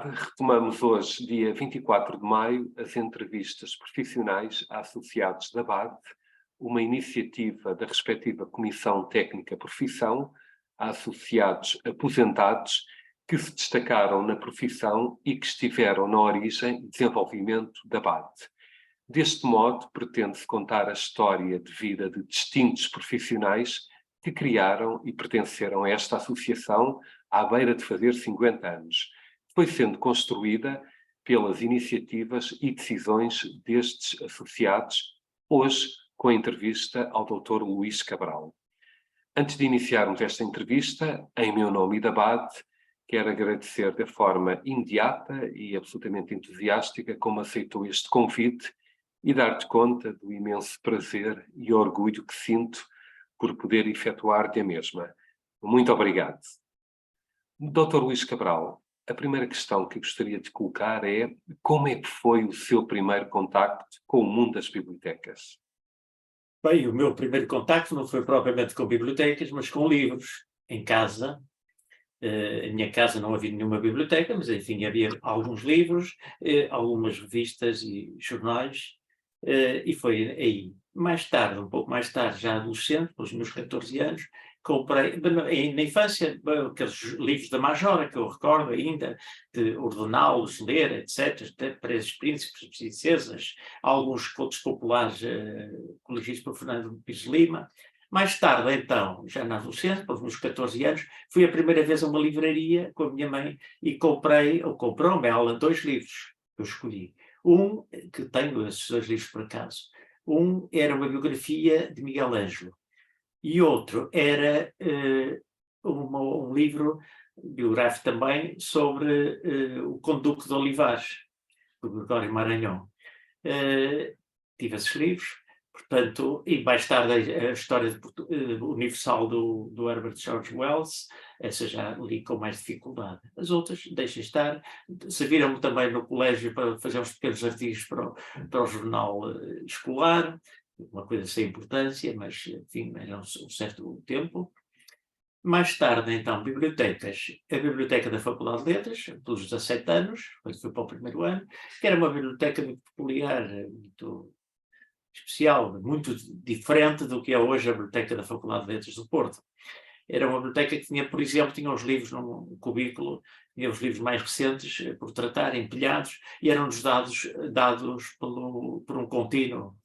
tarde, retomamos hoje, dia 24 de maio, as entrevistas profissionais a associados da BAD, uma iniciativa da respectiva Comissão Técnica Profissão, a associados aposentados que se destacaram na profissão e que estiveram na origem e desenvolvimento da BAD. Deste modo, pretende-se contar a história de vida de distintos profissionais que criaram e pertenceram a esta associação à beira de fazer 50 anos. Foi sendo construída pelas iniciativas e decisões destes associados, hoje com a entrevista ao Dr. Luís Cabral. Antes de iniciarmos esta entrevista, em meu nome e da BAD, quero agradecer de forma imediata e absolutamente entusiástica como aceitou este convite e dar-te conta do imenso prazer e orgulho que sinto por poder efetuar-te a mesma. Muito obrigado. Dr. Luís Cabral, a primeira questão que gostaria de colocar é como é que foi o seu primeiro contacto com o mundo das bibliotecas? Bem, o meu primeiro contacto não foi propriamente com bibliotecas, mas com livros, em casa. Em minha casa não havia nenhuma biblioteca, mas enfim, havia alguns livros, algumas revistas e jornais, e foi aí. Mais tarde, um pouco mais tarde, já adolescente, pelos meus 14 anos, comprei, na infância, aqueles livros da Majora, que eu recordo ainda, de ordená-los, ler, etc., para esses príncipes e princesas, alguns contos populares coligidos por Fernando Pires de Lima. Mais tarde, então, já na adolescência, pelos meus 14 anos, fui a primeira vez a uma livraria com a minha mãe e comprou-me ela 2 livros que eu escolhi. Um, que tenho esses 2 livros por acaso, um era uma biografia de Miguel Ângelo e outro era um livro biográfico também sobre o Conde Duque de Olivares, do Gregório Maranhão. Tive esses livros, portanto, e mais tarde a história universal do Herbert George Wells, essa já li com mais dificuldade. As outras deixem estar, serviram-me também no colégio para fazer uns pequenos artigos para o jornal escolar, uma coisa sem importância, mas enfim, era um certo tempo. Mais tarde, então, bibliotecas. A Biblioteca da Faculdade de Letras, pelos 17 anos, quando fui para o primeiro ano, que era uma biblioteca muito peculiar, muito especial, muito diferente do que é hoje a Biblioteca da Faculdade de Letras do Porto. Era uma biblioteca que tinha, por exemplo, tinha os livros num cubículo, tinha os livros mais recentes por tratar, empilhados, e eram-nos dados por um contínuo,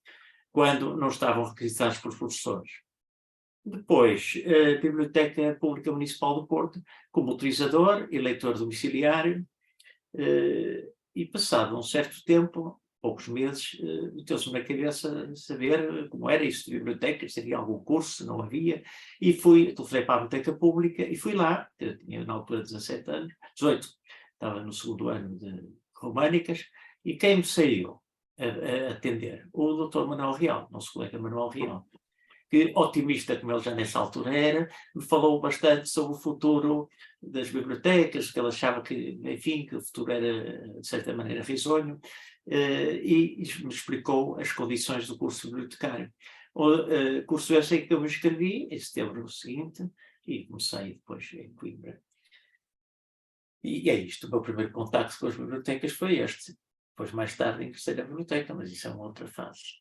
quando não estavam requisitados por professores. Depois, a Biblioteca Pública Municipal do Porto, como utilizador e leitor domiciliário, e passado um certo tempo, poucos meses, meteu-se na cabeça saber como era isso de biblioteca, se havia algum curso, se não havia, e telefonei para a Biblioteca Pública e fui lá, eu tinha na altura 17 anos, 18, estava no segundo ano de Românicas, e quem me saiu a atender? O Dr. Manuel Real, nosso colega Manuel Real, que, otimista como ele já nessa altura era, me falou bastante sobre o futuro das bibliotecas, que ele achava que, enfim, que o futuro era, de certa maneira, risonho, e me explicou as condições do curso bibliotecário. O curso esse que eu me inscrevi em setembro seguinte, e comecei depois em Coimbra. E é isto, o meu primeiro contacto com as bibliotecas foi este. Depois, mais tarde, ingressei na biblioteca, mas isso é uma outra fase.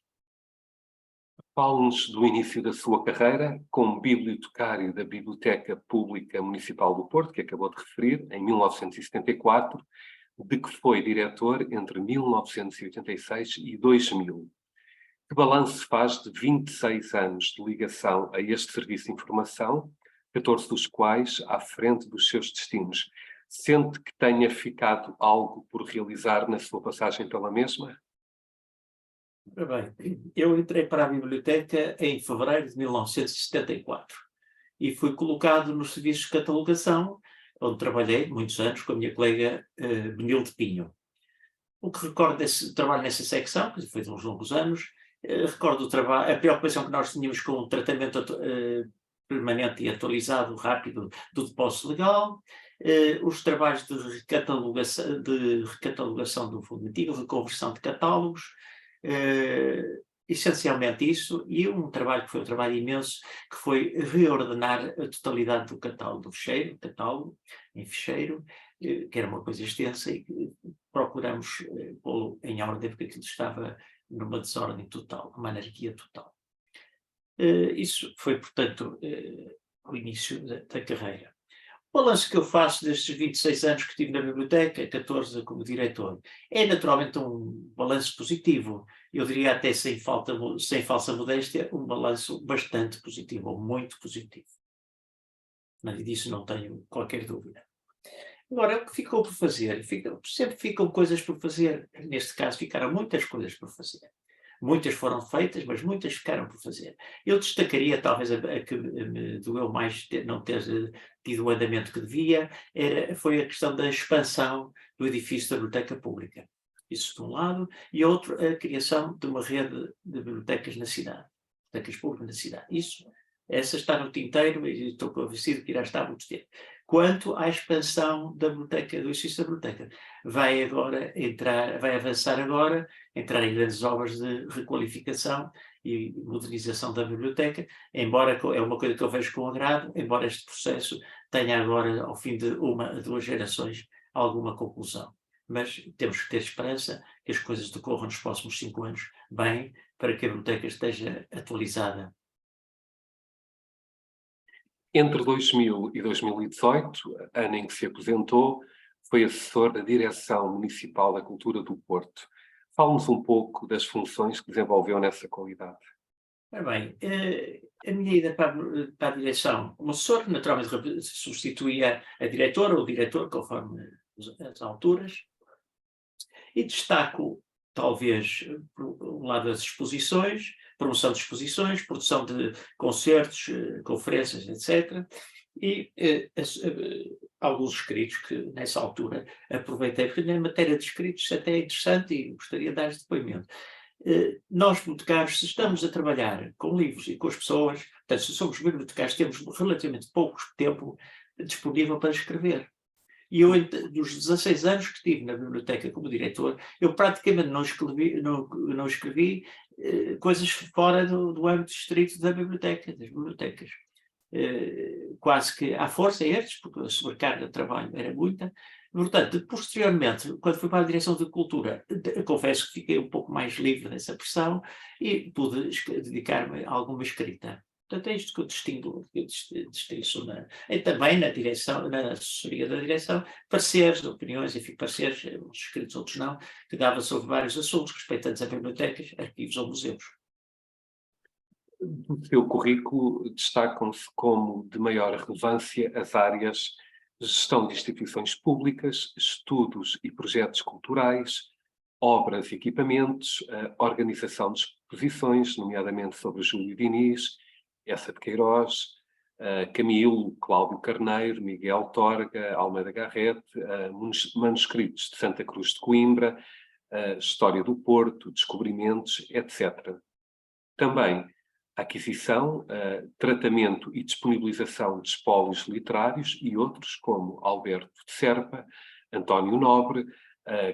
Fale-nos do início da sua carreira como bibliotecário da Biblioteca Pública Municipal do Porto, que acabou de referir, em 1974, de que foi diretor entre 1986 e 2000. Que balanço faz de 26 anos de ligação a este serviço de informação, 14 dos quais à frente dos seus destinos? Sente que tenha ficado algo por realizar na sua passagem pela mesma? Ora bem, eu entrei para a biblioteca em fevereiro de 1974 e fui colocado nos serviços de catalogação, onde trabalhei muitos anos com a minha colega Benilde Pinho. O que recordo desse trabalho nessa secção, que foi de uns longos anos, recordo a preocupação que nós tínhamos com o tratamento permanente e atualizado, rápido, do depósito legal, os trabalhos de recatalogação do fundo antigo, de conversão de catálogos, essencialmente isso, e um trabalho que foi um trabalho imenso, que foi reordenar a totalidade do catálogo, do fecheiro, catálogo em fecheiro, que era uma coisa extensa e que procuramos pô-lo em ordem, porque aquilo estava numa desordem total, uma anarquia total. Isso foi, portanto, o início da carreira. O balanço que eu faço destes 26 anos que tive na biblioteca, 14 como diretor, é naturalmente um balanço positivo. Eu diria até sem falsa modéstia, um balanço bastante positivo, ou muito positivo. Disso não tenho qualquer dúvida. Agora, o que ficou por fazer? Sempre ficam coisas por fazer. Neste caso, ficaram muitas coisas por fazer. Muitas foram feitas, mas muitas ficaram por fazer. Eu destacaria, talvez, a que me doeu mais não ter tido o andamento que devia, foi a questão da expansão do edifício da Biblioteca Pública. Isso de um lado, e outro, a criação de uma rede de bibliotecas na cidade, bibliotecas públicas na cidade. Essa está no tinteiro e estou convencido que irá estar muito tempo. Quanto à expansão da biblioteca, do edifício da biblioteca, vai avançar agora, entrar em grandes obras de requalificação e modernização da biblioteca, embora é uma coisa que eu vejo com agrado, embora este processo tenha agora, ao fim de 1 a 2 gerações, alguma conclusão. Mas temos que ter esperança que as coisas decorram nos próximos 5 anos bem, para que a biblioteca esteja atualizada. Entre 2000 e 2018, ano em que se aposentou, foi assessor da Direção Municipal da Cultura do Porto. Fale-nos um pouco das funções que desenvolveu nessa qualidade. Ora bem, a minha ida para a direção, o assessor naturalmente substituía a diretora ou o diretor, conforme as alturas, e destaco, talvez, por um lado, as exposições, promoção de exposições, produção de concertos, conferências, etc. E alguns escritos que, nessa altura, aproveitei, porque na matéria de escritos até é interessante e gostaria de dar depoimento. Nós, bibliotecários, se estamos a trabalhar com livros e com as pessoas, portanto, se somos bibliotecários, temos relativamente pouco tempo disponível para escrever. E eu, dos 16 anos que estive na biblioteca como diretor, eu praticamente não escrevi coisas fora do âmbito estrito da biblioteca, das bibliotecas. Quase que à força estes, porque a sobrecarga de trabalho era muita. Portanto, posteriormente, quando fui para a direção de cultura, confesso que fiquei um pouco mais livre dessa pressão e pude dedicar-me a alguma escrita. Portanto, é isto que eu distingo também na direção, na assessoria da direção, pareceres, opiniões, enfim, pareceres, uns escritos, outros não, que dava sobre vários assuntos respeitantes a bibliotecas, arquivos ou museus. Do seu currículo destacam-se como de maior relevância as áreas de gestão de instituições públicas, estudos e projetos culturais, obras e equipamentos, a organização de exposições, nomeadamente sobre Júlio Diniz, Eça de Queiroz, Camilo, Cláudio Carneiro, Miguel Torga, Almeida Garrett, manuscritos de Santa Cruz de Coimbra, História do Porto, descobrimentos, etc. Também aquisição, tratamento e disponibilização de espólios literários e outros, como Alberto de Serpa, António Nobre,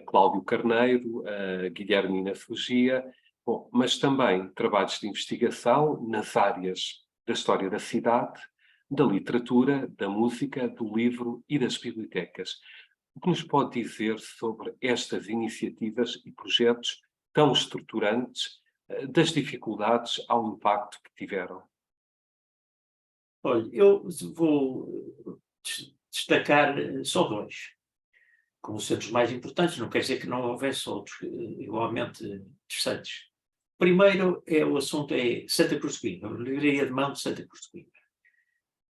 Cláudio Carneiro, Guilhermina Fugia, mas também trabalhos de investigação nas áreas da história da cidade, da literatura, da música, do livro e das bibliotecas. O que nos pode dizer sobre estas iniciativas e projetos tão estruturantes, das dificuldades ao impacto que tiveram? Olha, eu vou destacar só 2, como sendo os mais importantes, não quer dizer que não houvesse outros igualmente interessantes. Primeiro, o assunto é Santa Cruz de Coimbra, a Livraria de Mão de Santa Cruz de Coimbra.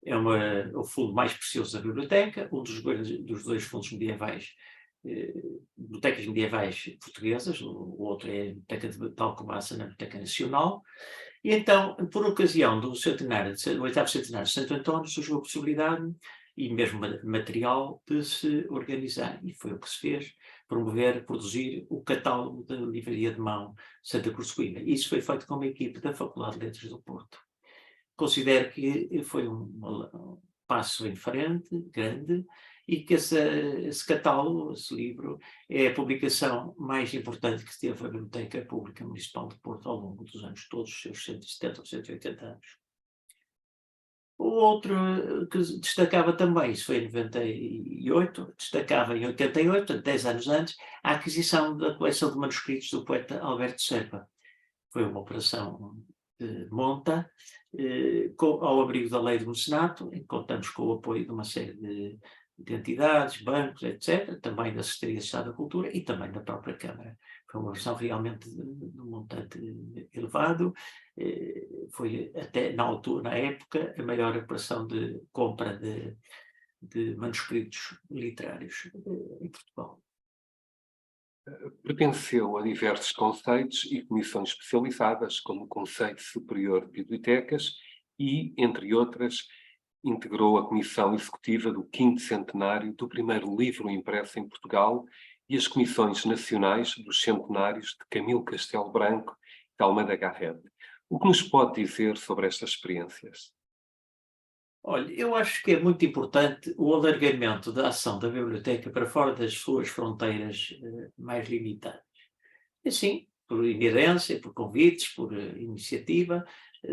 É o fundo mais precioso da biblioteca, um dos 2 fundos medievais, bibliotecas medievais portuguesas, o outro é a Biblioteca de Alcobaça, na Biblioteca Nacional. E então, por ocasião do 8º centenário de Santo António, surgiu a possibilidade, e mesmo material, de se organizar. E foi o que se fez, produzir o catálogo da Livraria de Mão Santa Cruz de Coimbra. Isso foi feito com uma equipe da Faculdade de Letras do Porto. Considero que foi um passo em frente, grande, e que esse catálogo, esse livro, é a publicação mais importante que teve a Biblioteca Pública Municipal de Porto ao longo dos anos todos, os seus 170 ou 180 anos. O outro que destacava também, isso foi em 98, destacava em 88, portanto 10 anos antes, a aquisição da coleção de manuscritos do poeta Alberto Serpa. Foi uma operação de monta, ao abrigo da lei do mecenato, em que contamos com o apoio de uma série de entidades, bancos, etc., também da Secretaria de Estado da Cultura e também da própria Câmara. Foi uma versão realmente de um montante elevado, foi até na altura, na época, a maior operação de compra de manuscritos literários em Portugal. Pertenceu a diversos conselhos e comissões especializadas, como o Conselho Superior de Bibliotecas e, entre outras, integrou a Comissão Executiva do 5º Centenário do primeiro livro impresso em Portugal e as Comissões Nacionais dos Centenários de Camilo Castelo Branco e de Almeida Garrett. O que nos pode dizer sobre estas experiências? Olha, eu acho que é muito importante o alargamento da ação da biblioteca para fora das suas fronteiras mais limitadas. E assim, por inerência, por convites, por iniciativa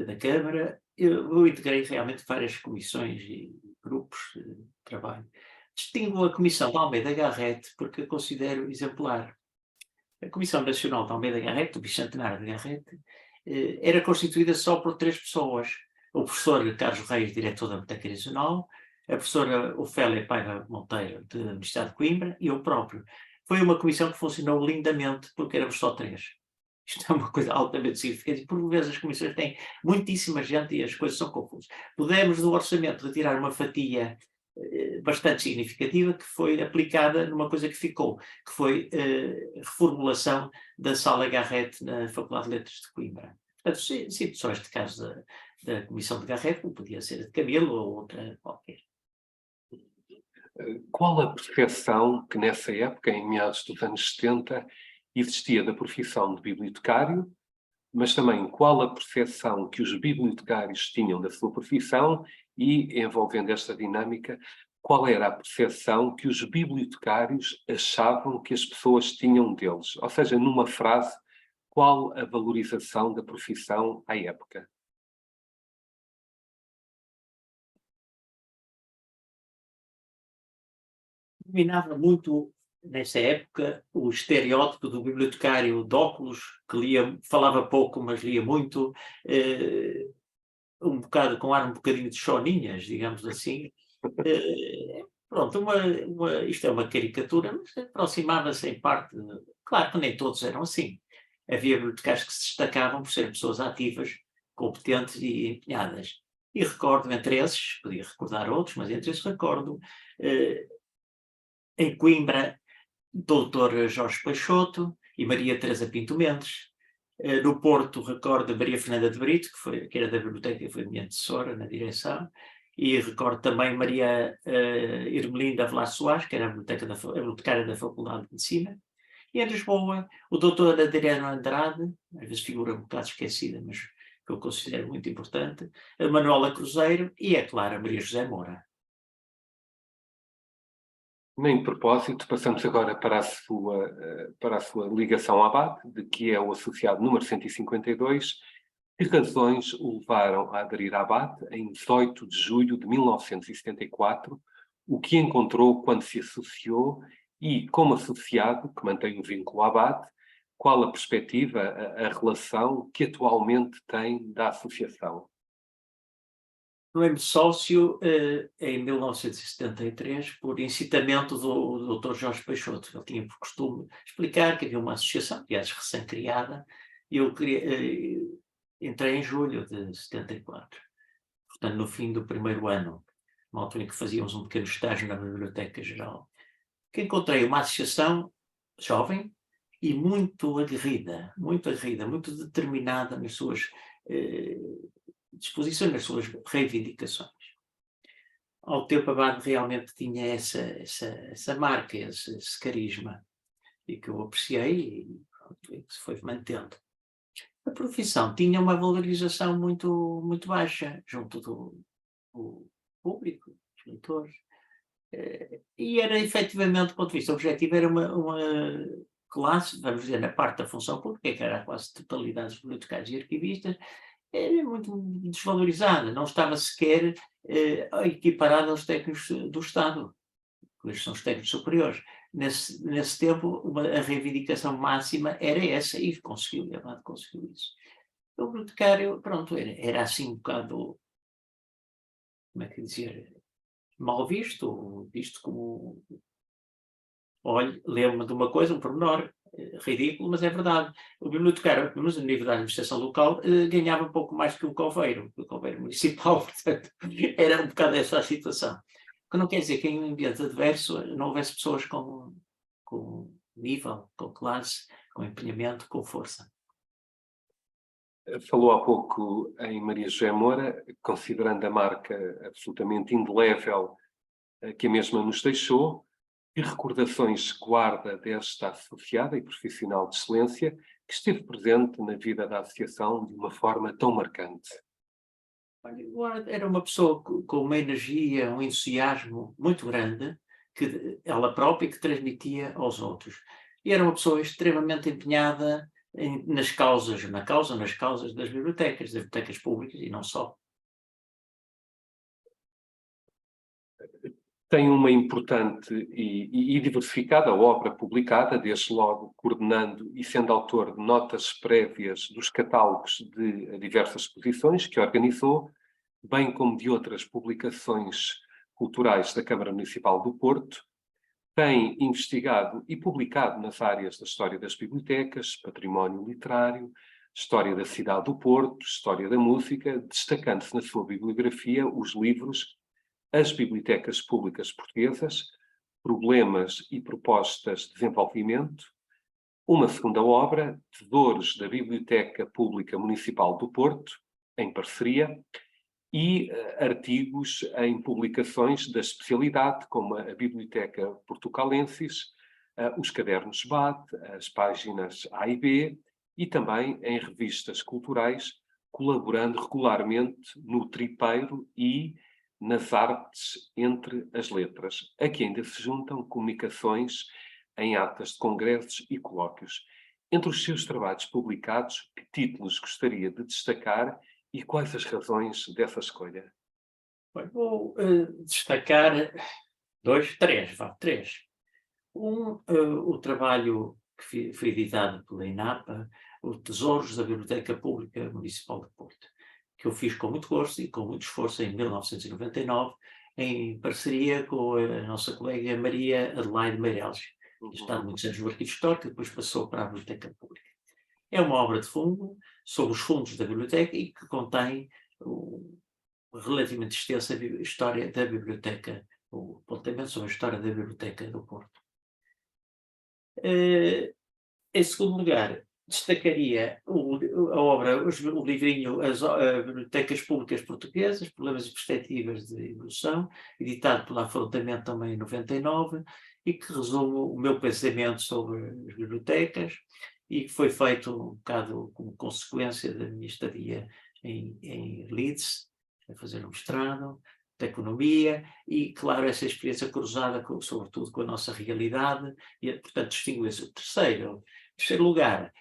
da Câmara, eu integrei realmente várias comissões e grupos de trabalho. Distingo a Comissão de Almeida Garrett porque a considero exemplar. A Comissão Nacional de Almeida Garrett, do Bicentenário de Garrett, era constituída só por 3 pessoas. O professor Carlos Reis, diretor da Biblioteca Nacional, a professora Ofélia Paiva Monteiro, da Universidade de Coimbra, e eu próprio. Foi uma comissão que funcionou lindamente, porque éramos só 3. Isto é uma coisa altamente significativa. Por vezes as comissões têm muitíssima gente e as coisas são confusas. Pudemos, do orçamento, retirar uma fatia bastante significativa que foi aplicada numa coisa que ficou, que foi a reformulação da Sala Garrett na Faculdade de Letras de Coimbra. Portanto, cito só este caso da Comissão de Garrett, como podia ser a de Camilo ou outra qualquer. Qual a percepção que nessa época, em meados dos anos 70, existia da profissão de bibliotecário, mas também qual a percepção que os bibliotecários tinham da sua profissão e, envolvendo esta dinâmica, qual era a percepção que os bibliotecários achavam que as pessoas tinham deles? Ou seja, numa frase, qual a valorização da profissão à época? Dominava muito, nessa época, o estereótipo do bibliotecário de óculos, que falava pouco, mas lia muito, um bocado com ar um bocadinho de choninhas, digamos assim. Pronto, isto é uma caricatura, mas aproximava-se em parte. Claro que nem todos eram assim. Havia bibliotecários que se destacavam por serem pessoas ativas, competentes e empenhadas. E recordo, entre esses, podia recordar outros, mas entre esses recordo, em Coimbra, Dr. Jorge Peixoto e Maria Teresa Pinto Mendes. No Porto, recordo Maria Fernanda de Brito, que era da biblioteca e foi minha antecessora na direção, e recordo também Maria Irmelinda Velasco Soares, que era a bibliotecária da Faculdade de Medicina. E em Lisboa, o Dr. Adriano Andrade, às vezes figura um bocado esquecida, mas que eu considero muito importante, a Manuela Cruzeiro e, é claro, a Maria José Moura. Nem de propósito, passamos agora para a sua ligação à ABAD, de que é o associado número 152. Que razões o levaram a aderir à ABAD em 18 de julho de 1974? O que encontrou quando se associou e, como associado, que mantém um vínculo à ABAD, qual a perspectiva, a relação que atualmente tem da associação? Tornei-me sócio em 1973 por incitamento do Dr. Jorge Peixoto. Ele tinha por costume explicar que havia uma associação, aliás, recém-criada, e eu entrei em julho de 74. Portanto, no fim do primeiro ano, uma altura em que fazíamos um pequeno estágio na Biblioteca Geral, que encontrei uma associação jovem e muito aguerrida, muito determinada nas suas disposições, nas suas reivindicações. Ao tempo, a BAD realmente tinha essa marca, esse carisma, e que eu apreciei e que se foi mantendo. A profissão tinha uma valorização muito, muito baixa junto do público, dos leitores, e era efetivamente, do ponto de vista objetivo, era uma classe, vamos dizer, na parte da função pública, que era a quase totalidade dos bibliotecários e arquivistas, era muito desvalorizada, não estava sequer equiparada aos técnicos do Estado, que são os técnicos superiores. Nesse tempo, a reivindicação máxima era essa, e conseguiu, e a Abade conseguiu isso. O bibliotecário, pronto, era assim um bocado, como é que dizer, mal visto como, olha, lembro-me de uma coisa, um pormenor, ridículo, mas é verdade. O bibliotecário, pelo menos no nível da administração local, ganhava um pouco mais que o coveiro municipal, portanto, era um bocado essa a situação. O que não quer dizer que em um ambiente adverso não houvesse pessoas com nível, com classe, com empenhamento, com força. Falou há pouco em Maria José Moura, considerando a marca absolutamente indelével que a mesma nos deixou, que recordações guarda desta associada e profissional de excelência que esteve presente na vida da associação de uma forma tão marcante? Olha, era uma pessoa com uma energia, um entusiasmo muito grande, que ela própria que transmitia aos outros. E era uma pessoa extremamente empenhada nas causas das bibliotecas públicas e não só. Tem uma importante e diversificada obra publicada, desde logo coordenando e sendo autor de notas prévias dos catálogos de diversas exposições que organizou, bem como de outras publicações culturais da Câmara Municipal do Porto. Tem investigado e publicado nas áreas da história das bibliotecas, património literário, história da cidade do Porto, história da música, destacando-se na sua bibliografia os livros As Bibliotecas Públicas Portuguesas, Problemas e Propostas de Desenvolvimento, uma segunda obra, Tesouros da Biblioteca Pública Municipal do Porto, em parceria, e artigos em publicações da especialidade, como a Biblioteca Portucalensis, os Cadernos BAT, as páginas A e B, e também em revistas culturais, colaborando regularmente no Tripeiro e nas artes entre as letras. Aqui ainda se juntam comunicações em atas de congressos e colóquios. Entre os seus trabalhos publicados, que títulos gostaria de destacar e quais as razões dessa escolha? Bem, vou destacar três. O trabalho que foi editado pela INAPA, o Tesouros da Biblioteca Pública Municipal de Porto, que eu fiz com muito gosto e com muito esforço em 1999, em parceria com a nossa colega Maria Adelaide Meireles, que está há muitos anos no Arquivo Histórico e depois passou para a Biblioteca Pública. É uma obra de fundo sobre os fundos da biblioteca e que contém relativamente extensa história da biblioteca, o apontamento sobre a história da Biblioteca do Porto. Em segundo lugar, destacaria a obra, o livrinho As Bibliotecas Públicas Portuguesas, Problemas e Perspectivas de Evolução, editado pela Afrontamento também em 99, e que resume o meu pensamento sobre as bibliotecas, e que foi feito um bocado como consequência da minha estadia em Leeds, a fazer um mestrado de economia, e claro, essa experiência cruzada sobretudo com a nossa realidade, e portanto distingue-se. O terceiro lugar,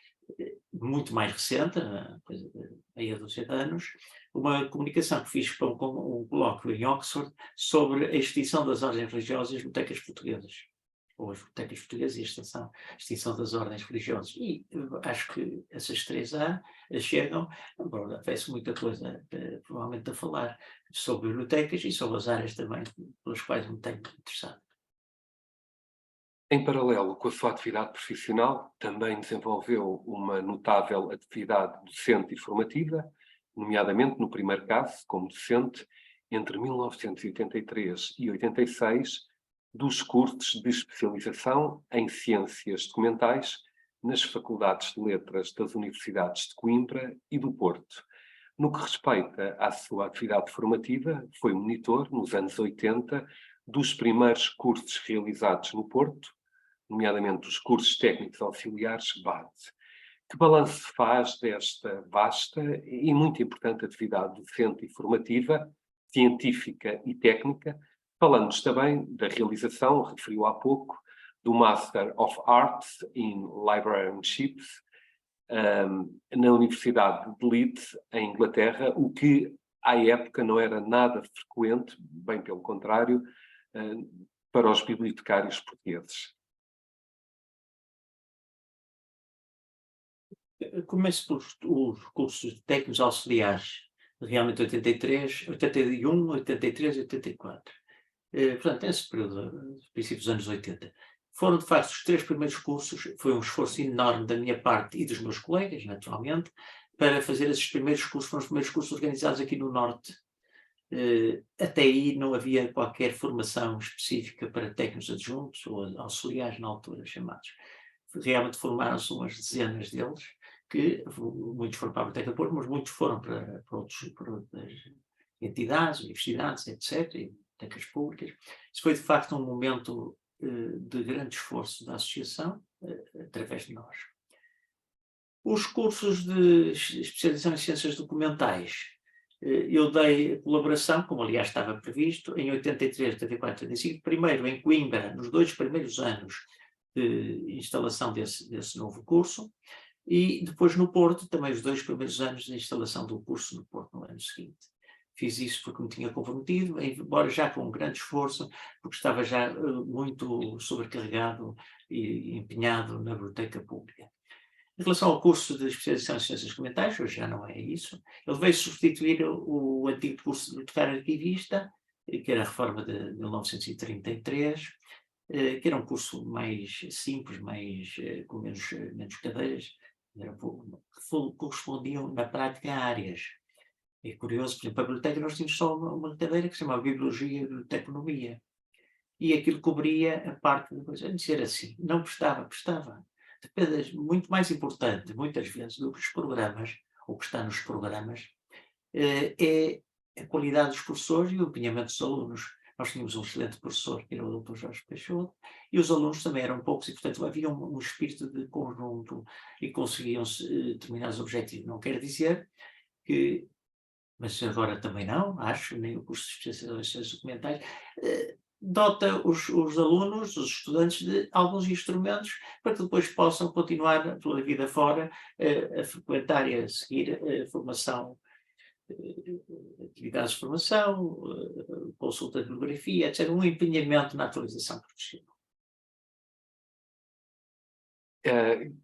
muito mais recente, coisa de meia dúzia de anos, uma comunicação que fiz para um colóquio em Oxford sobre a extinção das ordens religiosas e as bibliotecas portuguesas, ou as bibliotecas portuguesas e a extinção das ordens religiosas. E acho que essas três chegam, embora houvesse muita coisa provavelmente a falar sobre bibliotecas e sobre as áreas também pelas quais me tenho interessado. Em paralelo com a sua atividade profissional, também desenvolveu uma notável atividade docente e formativa, nomeadamente no primeiro caso, como docente, entre 1983 e 86, dos cursos de especialização em ciências documentais nas faculdades de letras das universidades de Coimbra e do Porto. No que respeita à sua atividade formativa, foi monitor, nos anos 80, dos primeiros cursos realizados no Porto, nomeadamente os cursos técnicos auxiliares BAD. Que balanço faz desta vasta e muito importante atividade docente e formativa, científica e técnica, falando-nos também da realização, referiu há pouco, do Master of Arts in Librarianship, na Universidade de Leeds, em Inglaterra, o que à época não era nada frequente, bem pelo contrário, para os bibliotecários portugueses. Começo pelos cursos de técnicos auxiliares, realmente 83, 81, 83 e 84. Portanto, nesse período, princípios dos anos 80. Foram, de facto, os 3 primeiros cursos. Foi um esforço enorme da minha parte e dos meus colegas, naturalmente, para fazer esses primeiros cursos. Foram os primeiros cursos organizados aqui no Norte. Até aí não havia qualquer formação específica para técnicos adjuntos ou auxiliares, na altura, chamados. Realmente formaram-se umas dezenas deles, que muitos foram para a Biblioteca do Porto, mas muitos foram para outras entidades, universidades, etc., e bibliotecas públicas. Isso foi, de facto, um momento de grande esforço da associação, através de nós. Os cursos de especialização em ciências documentais, eu dei colaboração, como aliás estava previsto, em 83, 84, 85, primeiro em Coimbra, nos 2 primeiros anos de instalação desse novo curso, e depois no Porto, também os 2 primeiros anos de instalação do curso no Porto, no ano seguinte. Fiz isso porque me tinha comprometido, embora já com um grande esforço, porque estava já muito sobrecarregado e empenhado na biblioteca pública. Em relação ao curso de especialização em ciências documentais, hoje já não é isso, ele veio substituir o antigo curso de bibliotecário arquivista, que era a reforma de 1933, que era um curso mais simples, com menos cadeiras, correspondiam na prática a áreas. É curioso, por exemplo, a biblioteca nós tínhamos só uma cadeira que se chamava Bibliologia e Biblioteconomia, e aquilo cobria a parte de coisa. Antes era assim, não prestava. Depende, muito mais importante, muitas vezes, do que os programas, ou que está nos programas, é a qualidade dos professores e o empenhamento dos alunos. Nós tínhamos um excelente professor, que era o Dr. Jorge Peixoto, e os alunos também eram poucos, e, portanto, havia um espírito de conjunto e conseguiam-se determinados objetivos. Não quer dizer que, mas agora também não, acho, nem o curso de especialização em ciências documentais, dota os alunos, os estudantes, de alguns instrumentos para que depois possam continuar pela vida fora a frequentar e a seguir a formação, atividades de formação, consulta de bibliografia, etc. Um empenhamento na atualização profissional.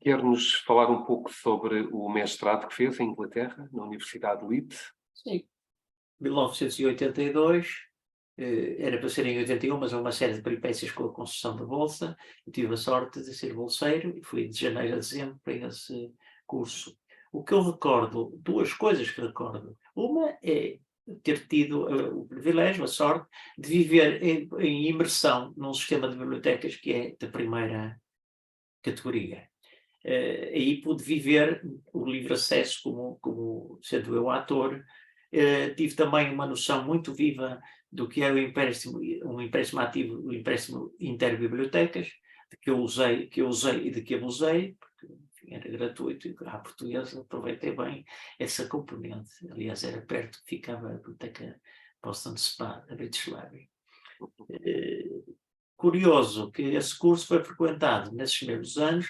Quer-nos falar um pouco sobre o mestrado que fez em Inglaterra, na Universidade de Leeds? Sim. 1982, era para ser em 81, mas houve uma série de peripécias com a concessão da bolsa. Eu tive a sorte de ser bolseiro e fui de janeiro a dezembro para esse curso. O que eu recordo, 2 coisas que recordo. Uma é ter tido o privilégio, a sorte, de viver em imersão num sistema de bibliotecas que é da primeira categoria. Aí pude viver o livre acesso como sendo eu ator. Tive também uma noção muito viva do que é um empréstimo ativo, o empréstimo interbibliotecas, que eu usei e de que abusei, porque enfim, era gratuito e à portuguesa aproveitei bem essa componente. Aliás, era perto que ficava a biblioteca Boston Spa, da British Library. Curioso que esse curso foi frequentado nesses primeiros anos,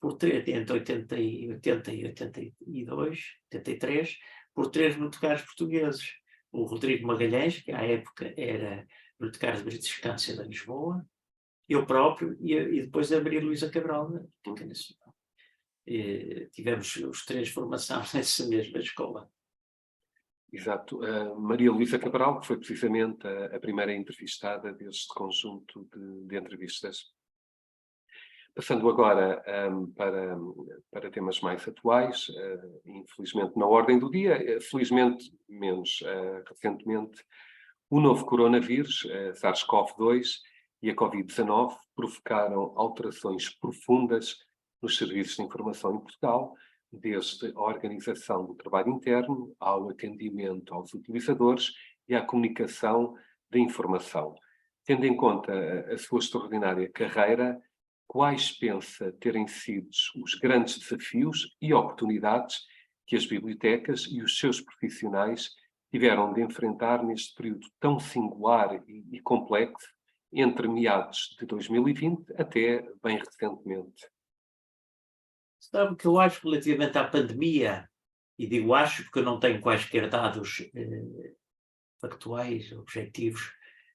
entre 80 e 82, 83, por 3 bibliotecários portugueses. O Rodrigo Magalhães, que à época era bibliotecário de British Council em Lisboa, eu próprio, e depois a Maria Luísa Cabral, da Biblioteca Nacional. Tivemos os 3 formações nessa mesma escola. Exato. Maria Luísa Cabral, que foi precisamente a primeira entrevistada deste conjunto de entrevistas. Passando agora para temas mais atuais, infelizmente na ordem do dia, felizmente menos recentemente, o novo coronavírus, SARS-CoV-2 e a Covid-19 provocaram alterações profundas nos serviços de informação em Portugal, desde a organização do trabalho interno ao atendimento aos utilizadores e à comunicação da informação. Tendo em conta a sua extraordinária carreira, quais pensa terem sido os grandes desafios e oportunidades que as bibliotecas e os seus profissionais tiveram de enfrentar neste período tão singular e complexo, entre meados de 2020 até bem recentemente? Sabe que eu acho relativamente à pandemia, e digo acho porque eu não tenho quaisquer dados factuais, objetivos,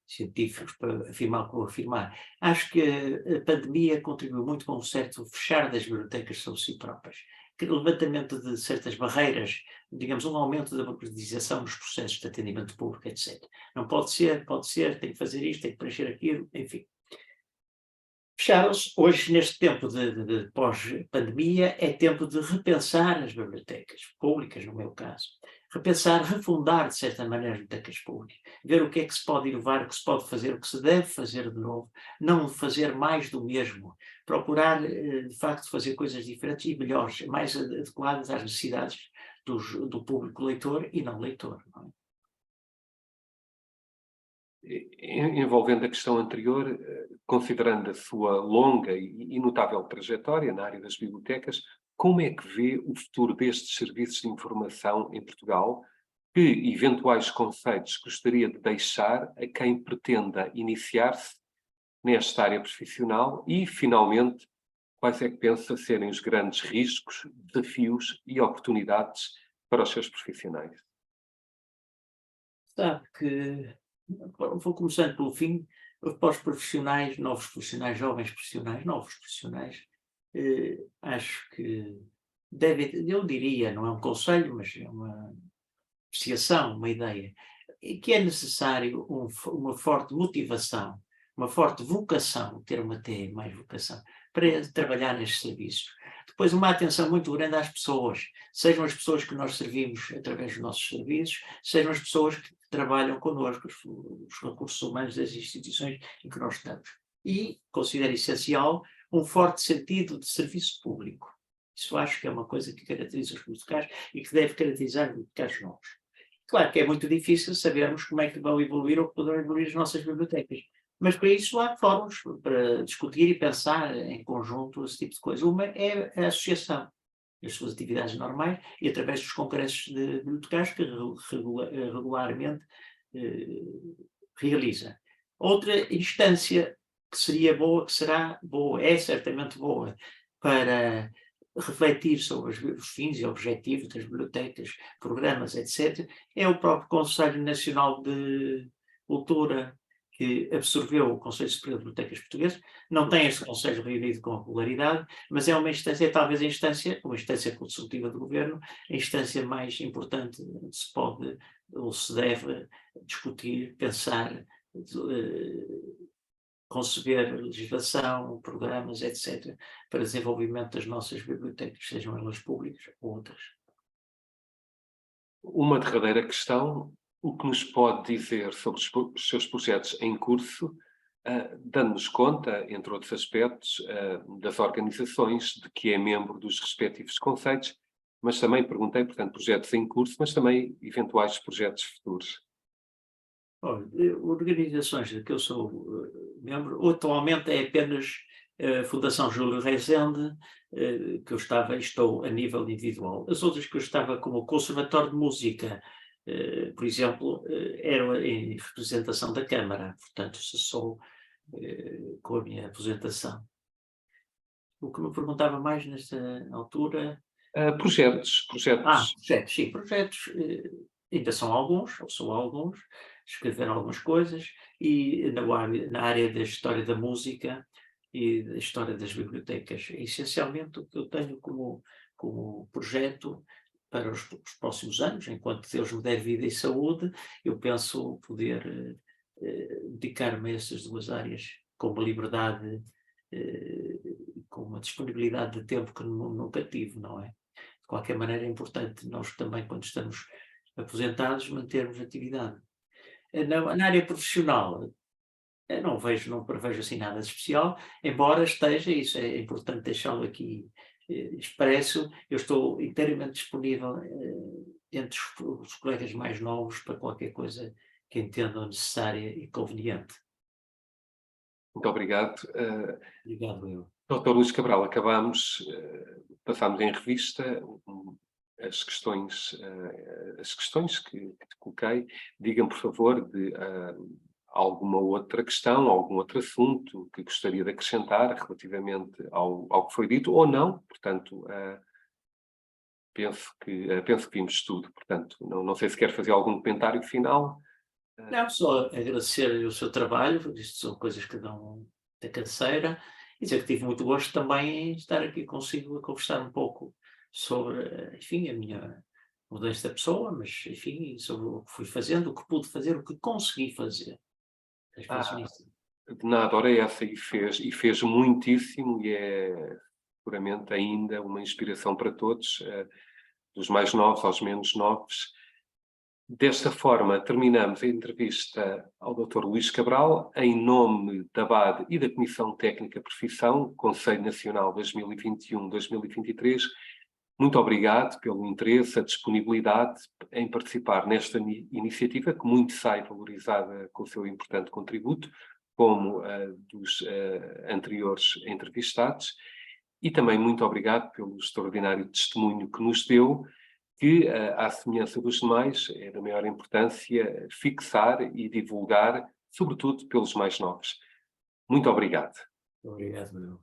científicos para afirmar o que vou afirmar. Acho que a pandemia contribuiu muito com um certo fechar das bibliotecas sobre si próprias. Que o levantamento de certas barreiras, digamos, um aumento da burocratização dos processos de atendimento público, etc. Não pode ser, tem que fazer isto, tem que preencher aquilo, enfim. Fecharam-se. Hoje, neste tempo de pós-pandemia, é tempo de repensar as bibliotecas públicas, no meu caso. Repensar, refundar, de certa maneira, as bibliotecas públicas. Ver o que é que se pode inovar, o que se pode fazer, o que se deve fazer de novo. Não fazer mais do mesmo. Procurar, de facto, fazer coisas diferentes e melhores, mais adequadas às necessidades do público leitor e não leitor. Não é? Envolvendo a questão anterior, considerando a sua longa e notável trajetória na área das bibliotecas, como é que vê o futuro destes serviços de informação em Portugal? Que eventuais conceitos gostaria de deixar a quem pretenda iniciar-se nesta área profissional e, finalmente, quais é que pensa serem os grandes riscos, desafios e oportunidades para os seus profissionais? Sabe que, vou começando pelo fim, para os profissionais, novos profissionais, jovens profissionais, novos profissionais, acho que eu diria, não é um conselho, mas é uma apreciação, uma ideia, e que é necessário uma forte motivação, uma forte vocação, o termo até é mais vocação, para trabalhar nestes serviços. Depois, uma atenção muito grande às pessoas, sejam as pessoas que nós servimos através dos nossos serviços, sejam as pessoas que trabalham connosco, os recursos humanos das instituições em que nós estamos. E considero essencial um forte sentido de serviço público. Isso acho que é uma coisa que caracteriza os bibliotecários e que deve caracterizar os bibliotecários novos. Claro que é muito difícil sabermos como é que vão evoluir ou que poderão evoluir as nossas bibliotecas, mas para isso há fóruns para discutir e pensar em conjunto esse tipo de coisa. Uma é a associação, as suas atividades normais e através dos congressos de bibliotecários que regularmente realiza. Outra instância que seria boa, que será boa, é certamente boa, para refletir sobre os fins e objetivos das bibliotecas, programas, etc., é o próprio Conselho Nacional de Cultura, que absorveu o Conselho Superior de Bibliotecas Portuguesas. Não tem este Conselho reunido com regularidade, mas é uma instância, talvez uma instância consultiva do Governo, a instância mais importante onde se pode ou se deve discutir, pensar, conceber legislação, programas, etc., para desenvolvimento das nossas bibliotecas, sejam elas públicas ou outras. Uma derradeira questão: o que nos pode dizer sobre os seus projetos em curso, dando-nos conta, entre outros aspectos, das organizações de que é membro dos respectivos conceitos, mas também perguntei, portanto, projetos em curso, mas também eventuais projetos futuros. Olha, organizações de que eu sou membro, atualmente é apenas a Fundação Júlio Rezende, que eu estou a nível individual. As outras que eu estava, como o Conservatório de Música, por exemplo, era em representação da Câmara, portanto, cessou com a minha aposentação. O que me perguntava mais nesta altura... Projetos. projetos, sim, projetos, ainda são alguns, ou são alguns, escreveram algumas coisas, e na área da história da música e da história das bibliotecas. Essencialmente o que eu tenho como projeto para os próximos anos, enquanto Deus me der vida e saúde, eu penso poder dedicar-me a essas duas áreas com uma liberdade, com uma disponibilidade de tempo que nunca tive, não é? De qualquer maneira, é importante nós também, quando estamos aposentados, mantermos atividade. Na área profissional, não prevejo assim nada de especial, embora esteja, isso é importante deixá-lo aqui expresso, eu estou inteiramente disponível entre os colegas mais novos para qualquer coisa que entendam necessária e conveniente. Muito obrigado. Obrigado, eu. Dr. Luís Cabral, passámos em revista as questões que te coloquei. Diga-me, por favor, de alguma outra questão, algum outro assunto que gostaria de acrescentar relativamente ao que foi dito, ou não, portanto, penso que vimos tudo, portanto, não sei se quer fazer algum comentário final. Não, só agradecer o seu trabalho, isto são coisas que dão da canseira, e dizer que tive muito gosto também em estar aqui consigo a conversar um pouco sobre, enfim, a minha modesta pessoa, mas, enfim, sobre o que fui fazendo, o que pude fazer, o que consegui fazer. Às vezes Ah, nisso. de nada, ora essa, e fez muitíssimo, e é seguramente ainda uma inspiração para todos, dos mais novos aos menos novos. Desta forma, terminamos a entrevista ao Dr. Luís Cabral, em nome da BAD e da Comissão Técnica Profissão, Conselho Nacional 2021-2023. Muito obrigado pelo interesse, a disponibilidade em participar nesta iniciativa, que muito sai valorizada com o seu importante contributo, como dos anteriores entrevistados. E também muito obrigado pelo extraordinário testemunho que nos deu, que, à semelhança dos demais, é da maior importância fixar e divulgar, sobretudo pelos mais novos. Muito obrigado. Obrigado, meu.